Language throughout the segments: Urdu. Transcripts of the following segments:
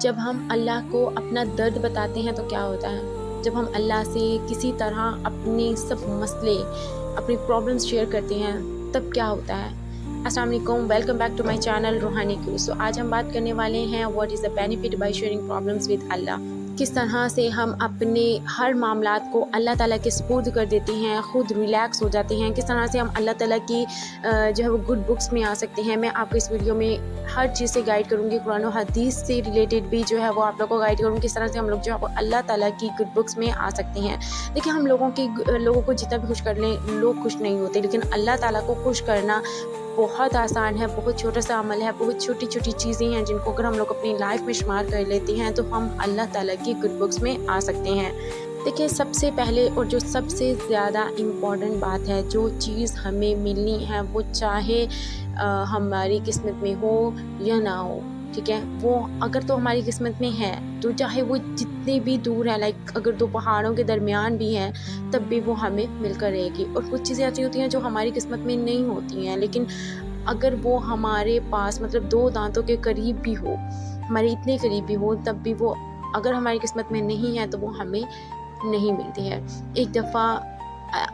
جب ہم اللہ کو اپنا درد بتاتے ہیں تو کیا ہوتا ہے؟ جب ہم اللہ سے کسی طرح اپنے سب مسئلے، اپنی پرابلمس شیئر کرتے ہیں تب کیا ہوتا ہے؟ السلام علیکم، welcome back to my channel Rohani Q. So آج ہم بات کرنے والے ہیں what is the benefit by sharing problems with Allah. کس طرح سے ہم اپنے ہر معاملات کو اللہ تعالیٰ کے سپرد کر دیتے ہیں، خود ریلیکس ہو جاتے ہیں، کس طرح سے ہم اللہ تعالیٰ کی جو ہے وہ گڈ بکس میں آ سکتے ہیں۔ میں آپ کو اس ویڈیو میں ہر چیز سے گائیڈ کروں گی، قرآن و حدیث سے ریلیٹڈ بھی جو ہے وہ آپ لوگوں کو گائیڈ کروں گی، کس طرح سے ہم لوگ جو ہے وہ اللہ تعالیٰ کی گڈ بکس میں آ سکتے ہیں۔ دیکھیں، ہم لوگوں کو جتنا بھی خوش کر لیں لوگ خوش نہیں ہوتے، لیکن اللہ تعالیٰ کو خوش کرنا بہت آسان ہے، بہت چھوٹا سا عمل ہے، بہت چھوٹی چھوٹی چیزیں ہیں جن کو اگر ہم لوگ اپنی لائف میں شمار کر لیتے ہیں تو ہم اللہ تعالیٰ کی گڈ بکس میں آ سکتے ہیں۔ دیکھیں، سب سے پہلے اور جو سب سے زیادہ امپورٹنٹ بات ہے، جو چیز ہمیں ملنی ہے وہ چاہے ہماری قسمت میں ہو یا نہ ہو، ٹھیک ہے، وہ اگر تو ہماری قسمت میں ہے تو چاہے وہ جتنے بھی دور ہے، لائک اگر دو پہاڑوں کے درمیان بھی ہے تب بھی وہ ہمیں مل کر رہے گی۔ اور کچھ چیزیں ایسی ہوتی ہیں جو ہماری قسمت میں نہیں ہوتی ہیں، لیکن اگر وہ ہمارے پاس مطلب دو دانتوں کے قریب بھی ہو، ہمارے اتنے قریب بھی ہو، تب بھی وہ اگر ہماری قسمت میں نہیں ہے تو وہ ہمیں نہیں ملتی ہے۔ ایک دفعہ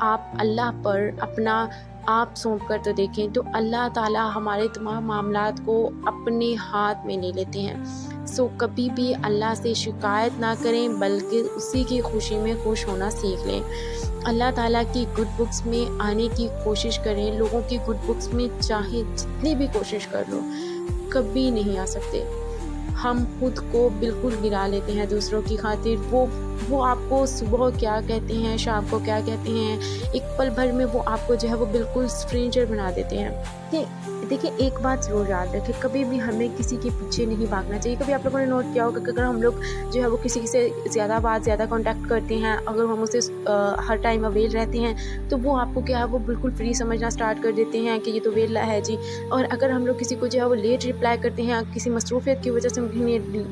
آپ اللہ پر اپنا آپ سونپ کر تو دیکھیں تو اللہ تعالیٰ ہمارے تمام معاملات کو اپنے ہاتھ میں لے لیتے ہیں۔ سو کبھی بھی اللہ سے شکایت نہ کریں بلکہ اسی کی خوشی میں خوش ہونا سیکھ لیں۔ اللہ تعالیٰ کی گڈ بکس میں آنے کی کوشش کریں۔ لوگوں کی گڈ بکس میں چاہے جتنی بھی کوشش کر لو کبھی نہیں آ سکتے۔ ہم خود کو بالکل گرا لیتے ہیں دوسروں کی خاطر۔ وہ آپ کو صبح کیا کہتے ہیں، شام کو کیا کہتے ہیں، ایک پل بھر میں وہ آپ کو جو ہے وہ بالکل اسٹرینجر بنا دیتے ہیں۔ دیکھیں، ایک بات ضرور یاد رکھیں، کبھی بھی ہمیں کسی کے پیچھے نہیں بھاگنا چاہیے۔ کبھی آپ لوگوں نے نوٹ کیا ہوگا کہ اگر ہم لوگ جو ہے وہ کسی سے زیادہ کانٹیکٹ کرتے ہیں، اگر ہم اسے ہر ٹائم اویل رہتے ہیں تو وہ آپ کو کیا ہے وہ بالکل فری سمجھنا سٹارٹ کر دیتے ہیں کہ یہ تو ویلا ہے جی۔ اور اگر ہم لوگ کسی کو جو ہے وہ لیٹ رپلائی کرتے ہیں، کسی مصروفیت کی وجہ سے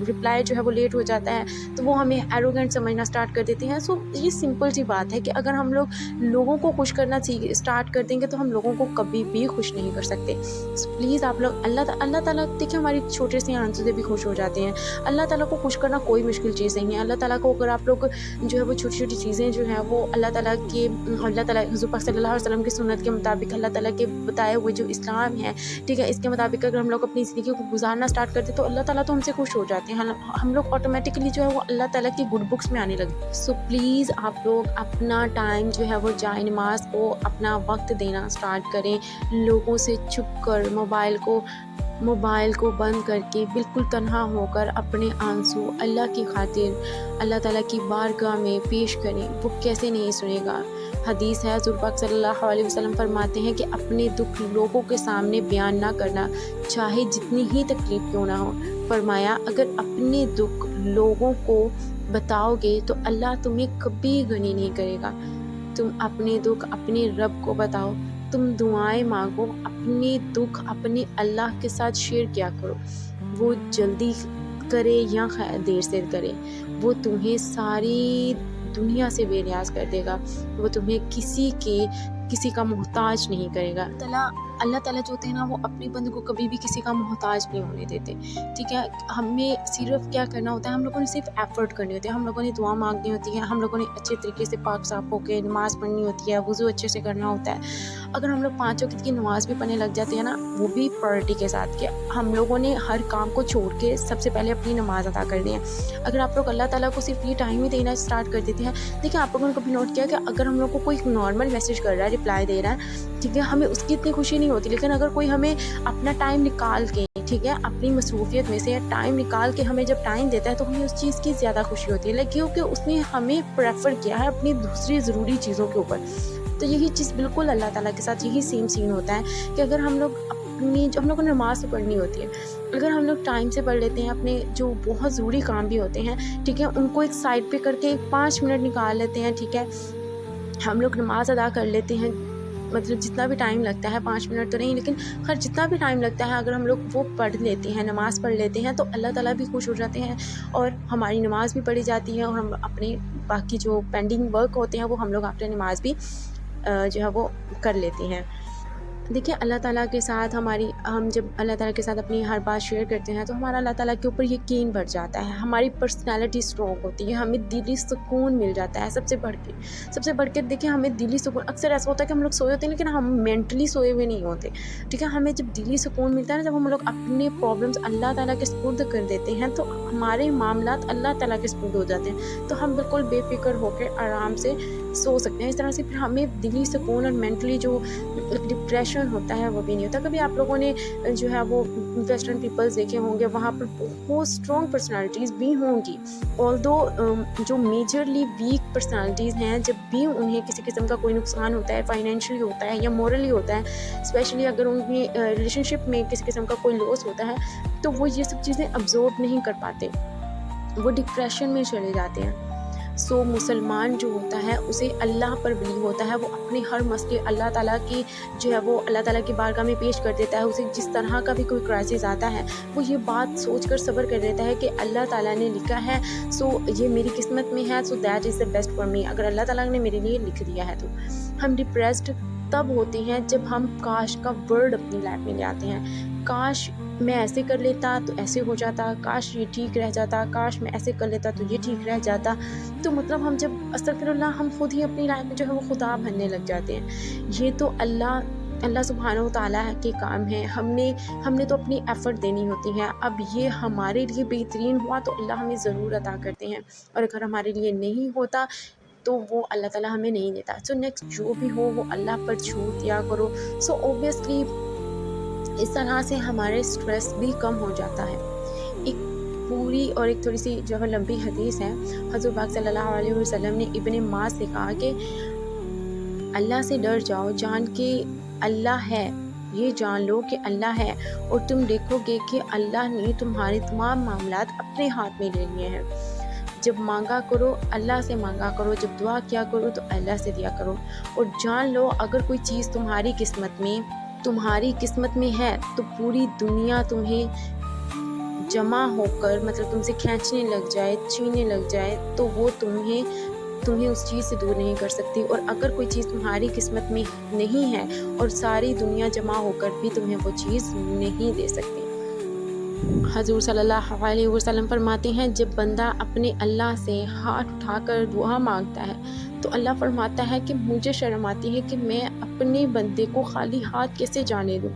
رپلائی جو ہے وہ لیٹ ہو جاتا ہے تو وہ ہمیں ایروگنٹ سمجھنا سٹارٹ کر دیتے ہیں۔ سو یہ سمپل سی بات ہے کہ اگر ہم لوگ لوگوں کو خوش کرنا سٹارٹ کر دیں گے تو ہم لوگوں کو کبھی بھی خوش نہیں کر سکتے۔ پلیز آپ لوگ اللہ تعالیٰ دیکھیں ہماری چھوٹے سے آنسوں سے بھی خوش ہو جاتے ہیں۔ اللہ تعالیٰ کو خوش کرنا کوئی مشکل چیز نہیں ہے۔ اللہ تعالیٰ کو اگر آپ لوگ جو ہے وہ چھوٹی چھوٹی چیزیں جو ہیں وہ اللہ تعالیٰ حضور پاک صلی اللہ علیہ وسلم کی سنت کے مطابق، اللہ تعالیٰ کے بتائے ہوئے جو اسلام ہے، ٹھیک ہے، اس کے مطابق اگر ہم لوگ اپنی زندگی کو گزارنا سٹارٹ کرتے تو اللہ تعالیٰ تو ہم سے خوش ہو جاتے ہیں۔ ہم لوگ آٹومیٹکلی جو ہے وہ اللہ تعالیٰ کی گڈ بکس میں آنے لگے۔ سو پلیز آپ لوگ اپنا ٹائم جو ہے وہ جائے نماز کو اپنا وقت دینا سٹارٹ کریں۔ لوگوں سے چھپ کر موبائل کو بند کر کے بالکل تنہا ہو کر اپنے آنسو اللہ کی خاطر اللہ تعالیٰ کی بارگاہ میں پیش کریں۔ وہ کیسے نہیں سنے گا؟ حدیث ہے، حضور پاک صلی اللہ علیہ وسلم فرماتے ہیں کہ اپنے دکھ لوگوں کے سامنے بیان نہ کرنا، چاہے جتنی ہی تکلیف کیوں نہ ہو۔ فرمایا، اگر اپنے دکھ لوگوں کو بتاؤ گے تو اللہ تمہیں کبھی غنی نہیں کرے گا۔ تم اپنے دکھ اپنے رب کو بتاؤ، تم دعائیں مانگو، اپنے دکھ اپنے اللہ کے ساتھ شیئر کیا کرو۔ وہ جلدی کرے یا دیر سے کرے، وہ تمہیں ساری دنیا سے بے نیاز کر دے گا۔ وہ تمہیں کسی کا محتاج نہیں کرے گا۔ اللہ تعالیٰ جو ہوتے ہیں نا، وہ اپنے بندے کو کبھی بھی کسی کا محتاج نہیں ہونے دیتے، ٹھیک ہے۔ ہمیں صرف کیا کرنا ہوتا ہے، ہم لوگوں نے صرف ایفرٹ کرنی ہوتی ہے، ہم لوگوں نے دعا مانگنی ہوتی ہے، ہم لوگوں نے اچھے طریقے سے پاک صاف ہو کے نماز پڑھنی ہوتی ہے، وضو اچھے سے کرنا ہوتا ہے۔ اگر ہم لوگ 5 وقت کی نماز بھی پڑھنے لگ جاتے ہیں نا، وہ بھی پرائورٹی کے ساتھ، کہ ہم لوگوں نے ہر کام کو چھوڑ کے سب سے پہلے اپنی نماز ادا کرنی ہے۔ اگر آپ لوگ اللہ تعالیٰ کو صرف یہ ٹائم ہی دینا اسٹارٹ کر دیتے ہیں، دیکھیں آپ لوگوں نے کبھی نوٹ کیا کہ اگر ہم لوگ کو کوئی نارمل میسج کر رہا ہے، رپلائی دے رہا ہے، ٹھیک ہے، ہمیں اس کی اتنی خوشی نہیں ہوتی، لیکن اگر کوئی ہمیں اپنا ٹائم نکال کے، ٹھیک ہے، اپنی مصروفیت میں سے ٹائم نکال کے ہمیں جب ٹائم دیتا ہے تو ہمیں اس چیز کی زیادہ خوشی ہوتی ہے، کیونکہ اس نے ہمیں پریفر کیا ہے اپنی دوسری ضروری چیزوں کے اوپر۔ تو یہی چیز بالکل اللہ تعالیٰ کے ساتھ یہی سیم سین ہوتا ہے کہ اگر ہم لوگ جو ہم لوگوں کو نماز تو پڑھنی ہوتی ہے، اگر ہم لوگ ٹائم سے پڑھ لیتے ہیں، اپنے جو بہت ضروری کام بھی ہوتے ہیں، ٹھیک ہے، ان کو ایک سائڈ پہ کر کے 5 منٹ نکال لیتے ہیں، ٹھیک ہے، ہم لوگ نماز ادا کر لیتے ہیں، مطلب جتنا بھی ٹائم لگتا ہے، 5 منٹ تو نہیں لیکن خیر جتنا بھی ٹائم لگتا ہے، اگر ہم لوگ وہ پڑھ لیتے ہیں، نماز پڑھ لیتے ہیں، تو اللہ تعالیٰ بھی خوش ہو جاتے ہیں اور ہماری نماز بھی پڑھی جاتی ہے، اور ہم اپنے باقی جو پینڈنگ ورک ہوتے ہیں وہ ہم لوگ آفٹر نماز بھی جو ہے وہ کر لیتے ہیں۔ دیکھیے اللہ تعالیٰ کے ساتھ ہم جب اللہ تعالیٰ کے ساتھ اپنی ہر بات شیئر کرتے ہیں تو ہمارا اللہ تعالیٰ کے اوپر یقین بڑھ جاتا ہے، ہماری پرسنالٹی اسٹرانگ ہوتی ہے، ہمیں دلی سکون مل جاتا ہے۔ سب سے بڑھ کے دیکھیں ہمیں دلی سکون، اکثر ایسا ہوتا ہے کہ ہم لوگ سوئے ہوتے ہیں لیکن ہم مینٹلی سوئے ہوئے نہیں ہوتے، ٹھیک ہے۔ ہمیں جب دلی سکون ملتا ہے نا، جب ہم لوگ اپنے پرابلمس اللہ تعالیٰ کے سپرد کر دیتے ہیں تو ہمارے معاملات اللہ تعالیٰ کے سپرد ہو جاتے ہیں، تو ہم بالکل بے فکر ہو کے آرام سے سو سکتے ہیں۔ اس طرح سے پھر ہمیں دلی سکون اور مینٹلی جو ڈپریشن ہوتا ہے وہ بھی نہیں ہوتا۔ کبھی آپ لوگوں نے جو ہے وہ ویسٹرن پیپلز دیکھے ہوں گے، وہاں پر بہت اسٹرانگ پرسنالٹیز بھی ہوں گی، آلدو جو میجرلی ویک پرسنالٹیز ہیں، جب بھی انہیں کسی قسم کا کوئی نقصان ہوتا ہے، فائنینشلی ہوتا ہے یا مورلی ہوتا ہے، اسپیشلی اگر ان کی ریلیشن شپ میں کسی قسم کا کوئی لاس ہوتا ہے، تو وہ یہ سب چیزیں ابزورب نہیں کر پاتے، وہ ڈپریشن میں چلے جاتے ہیں۔ سو مسلمان جو ہوتا ہے اسے اللہ پر بلیو ہوتا ہے، وہ اپنے ہر مسئلے اللہ تعالیٰ کی جو ہے وہ اللہ تعالیٰ کی بارگاہ میں پیش کر دیتا ہے۔ اسے جس طرح کا بھی کوئی کرائسس آتا ہے وہ یہ بات سوچ کر صبر کر دیتا ہے کہ اللہ تعالیٰ نے لکھا ہے، سو یہ میری قسمت میں ہے، so that is the best for me. اگر اللہ تعالیٰ نے میرے لیے لکھ دیا ہے تو ہم ڈپریسڈ تب ہوتے ہیں جب ہم کاش کا ورڈ اپنی لائف میں لے آتے ہیں، کاش میں ایسے کر لیتا تو ایسے ہو جاتا، کاش یہ ٹھیک رہ جاتا، کاش میں ایسے کر لیتا تو یہ ٹھیک رہ جاتا۔ تو مطلب ہم جب استغفر اللہ، ہم خود ہی اپنی لائف میں جو ہے وہ خدا بننے لگ جاتے ہیں۔ یہ تو اللہ سبحانہ و تعالیٰ کے کام ہیں، ہم نے تو اپنی ایفرٹ دینی ہوتی ہے۔ اب یہ ہمارے لیے بہترین ہوا تو اللہ ہمیں ضرور عطا کرتے ہیں، اور اگر ہمارے لیے نہیں ہوتا تو وہ اللہ تعالیٰ ہمیں نہیں دیتا۔ سو نیکسٹ جو بھی ہو وہ اللہ پر چھوڑ دیا کرو۔ سو اوبیسلی اس طرح سے ہمارے اسٹریس بھی کم ہو جاتا ہے۔ ایک پوری اور ایک تھوڑی سی جو ہے لمبی حدیث ہے، حضور پاک صلی اللہ علیہ وسلم نے ابن معاذ سے کہا کہ اللہ سے ڈر جاؤ، جان کے اللہ ہے، یہ جان لو کہ اللہ ہے، اور تم دیکھو گے کہ اللہ نے تمہارے تمام معاملات اپنے ہاتھ میں لے لیے ہیں۔ جب مانگا کرو اللہ سے مانگا کرو، جب دعا کیا کرو تو اللہ سے دیا کرو، اور جان لو اگر کوئی چیز تمہاری قسمت میں ہے تو پوری دنیا تمہیں جمع ہو کر مطلب تم سے کھینچنے لگ جائے، چھیننے لگ جائے، تو وہ تمہیں اس چیز سے دور نہیں کر سکتی، اور اگر کوئی چیز تمہاری قسمت میں نہیں ہے اور ساری دنیا جمع ہو کر بھی تمہیں وہ چیز نہیں دے سکتی۔ حضور صلی اللہ علیہ وسلم فرماتے ہیں، جب بندہ اپنے اللہ سے ہاتھ اٹھا کر دعا مانگتا ہے تو اللہ فرماتا ہے کہ مجھے شرم آتی ہے کہ میں اپنے بندے کو خالی ہاتھ کیسے جانے دوں۔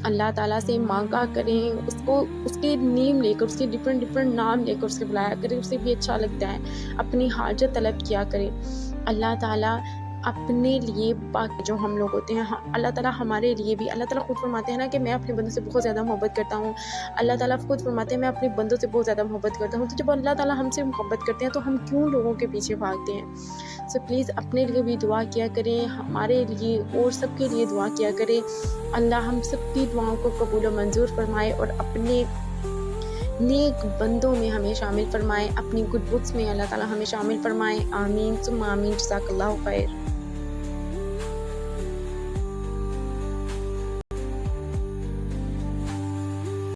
اللہ تعالیٰ سے مانگا کریں، اس کے نیم لے کر، اس کے ڈفرینٹ نام لے کر اس کے بلایا کریں، اسے بھی اچھا لگتا ہے۔ اپنی حاجت طلب کیا کریں۔ اللہ تعالیٰ اپنے لیے باقی جو ہم لوگ ہوتے ہیں، اللہ تعالیٰ ہمارے لیے بھی، اللہ تعالیٰ خود فرماتے ہیں نا کہ میں اپنے بندوں سے بہت زیادہ محبت کرتا ہوں۔ اللہ تعالیٰ خود فرماتے ہیں میں اپنے بندوں سے بہت زیادہ محبت کرتا ہوں۔ تو جب اللہ تعالیٰ ہم سے محبت کرتے ہیں تو ہم کیوں لوگوں کے پیچھے بھاگتے ہیں؟ سو پلیز اپنے لیے بھی دعا کیا کریں، ہمارے لیے اور سب کے لیے دعا کیا کریں۔ اللہ ہم سب کی دعاؤں کو قبول و منظور فرمائے اور اپنے نیک بندوں میں ہمیں شامل فرمائے، اپنی گڈ بکس میں اللہ تعالیٰ ہمیں شامل فرمائے۔ آمین ثم آمین۔ جزاک اللہ خیر۔